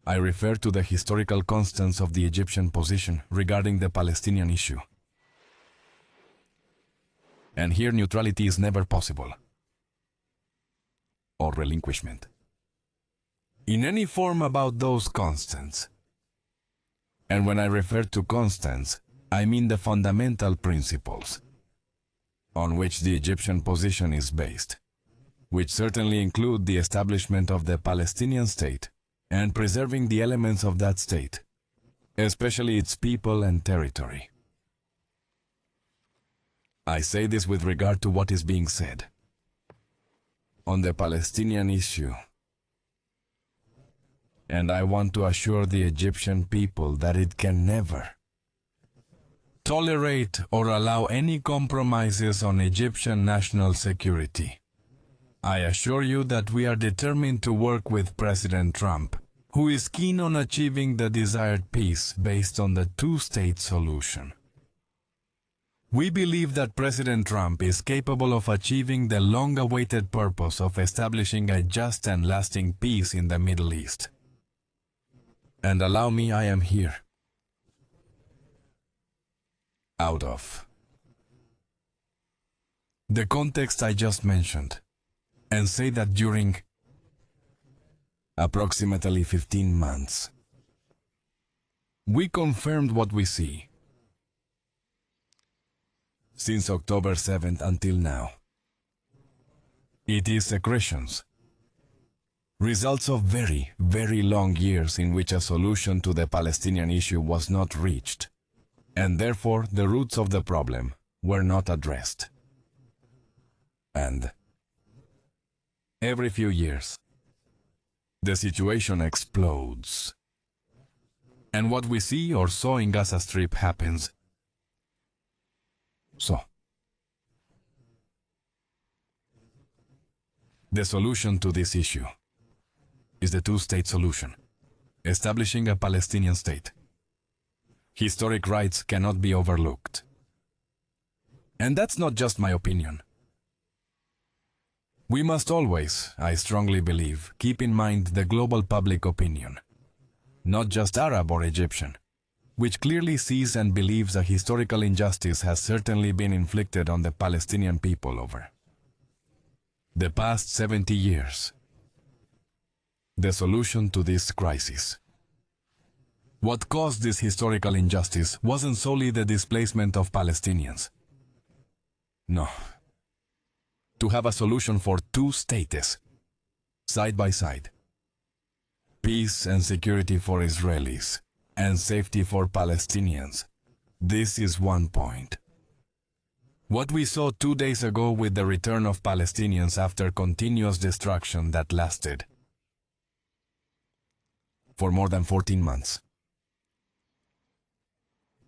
I refer to the historical constants of the Egyptian position regarding the Palestinian issue. And here neutrality is never possible, or relinquishment. In any form about those constants. And when I refer to constants, I mean the fundamental principles on which the Egyptian position is based, which certainly include the establishment of the Palestinian state and preserving the elements of that state, especially its people and territory. I say this with regard to what is being said on the Palestinian issue. And I want to assure the Egyptian people that it can never tolerate or allow any compromises on Egyptian national security. I assure you that we are determined to work with President Trump, who is keen on achieving the desired peace based on the two-state solution. We believe that President Trump is capable of achieving the long-awaited purpose of establishing a just and lasting peace in the Middle East. And allow me, I am here. Out of the context I just mentioned, and say that during approximately 15 months, we confirmed what we see. Since October 7th until now, it is aggressions. Results of very, very long years in which a solution to the Palestinian issue was not reached, and therefore the roots of the problem were not addressed. And every few years, the situation explodes. And what we see or saw in Gaza Strip happens. So, the solution to this issue is the two-state solution, establishing a Palestinian state. Historic rights cannot be overlooked. And that's not just my opinion. We must always, I strongly believe, keep in mind the global public opinion, not just Arab or Egyptian, which clearly sees and believes a historical injustice has certainly been inflicted on the Palestinian people over the past 70 years. The solution to this crisis. What caused this historical injustice wasn't solely the displacement of Palestinians. No. To have a solution for two states, side by side. Peace and security for Israelis, and safety for Palestinians. This is one point. What we saw 2 days ago with the return of Palestinians after continuous destruction that lasted for more than 14 months.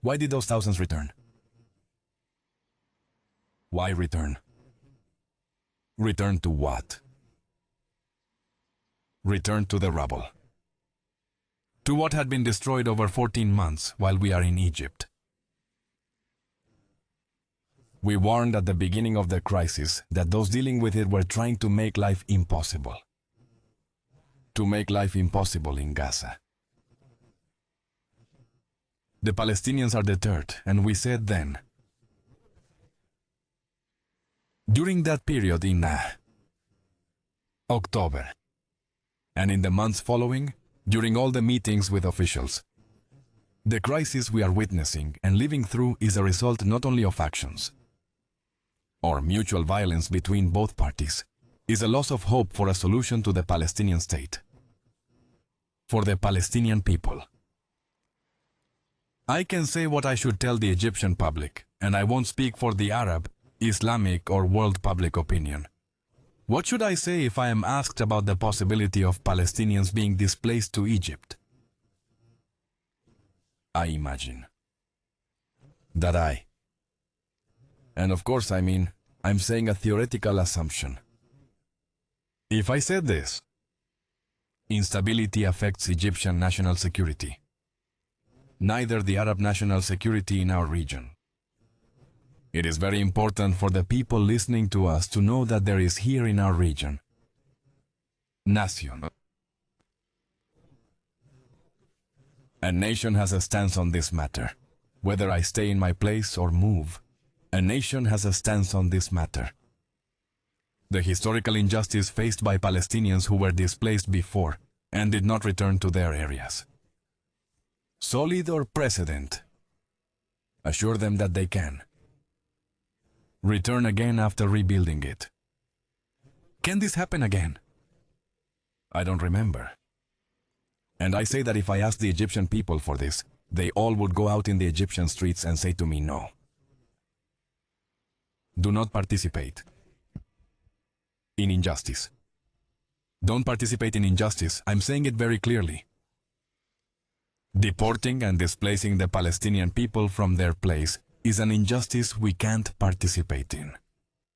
Why did those thousands return? Why return? Return to what? Return to the rubble. To what had been destroyed over 14 months while we are in Egypt. We warned at the beginning of the crisis that those dealing with it were trying to make life impossible. To make life impossible in Gaza. The Palestinians are deterred, and we said then, during that period in October, and in the months following, during all the meetings with officials, the crisis we are witnessing and living through is a result not only of actions, or mutual violence between both parties, is a loss of hope for a solution to the Palestinian state. For the Palestinian people. I can say what I should tell the Egyptian public, and I won't speak for the Arab, Islamic, or world public opinion. What should I say if I am asked about the possibility of Palestinians being displaced to Egypt? I imagine that and of course I'm saying a theoretical assumption. If I said this, instability affects Egyptian national security, neither the Arab national security in our region. It is very important for the people listening to us to know that there is here in our region, nation, A nation has a stance on this matter. Whether I stay in my place or move, a nation has a stance on this matter. The historical injustice faced by Palestinians who were displaced before and did not return to their areas. Solid or precedent? Assure them that they can. Return again after rebuilding it. Can this happen again? I don't remember. And I say that if I asked the Egyptian people for this, they all would go out in the Egyptian streets and say to me no. Do not participate in injustice. Don't participate in injustice. I'm saying it very clearly. Deporting and displacing the Palestinian people from their place is an injustice we can't participate in.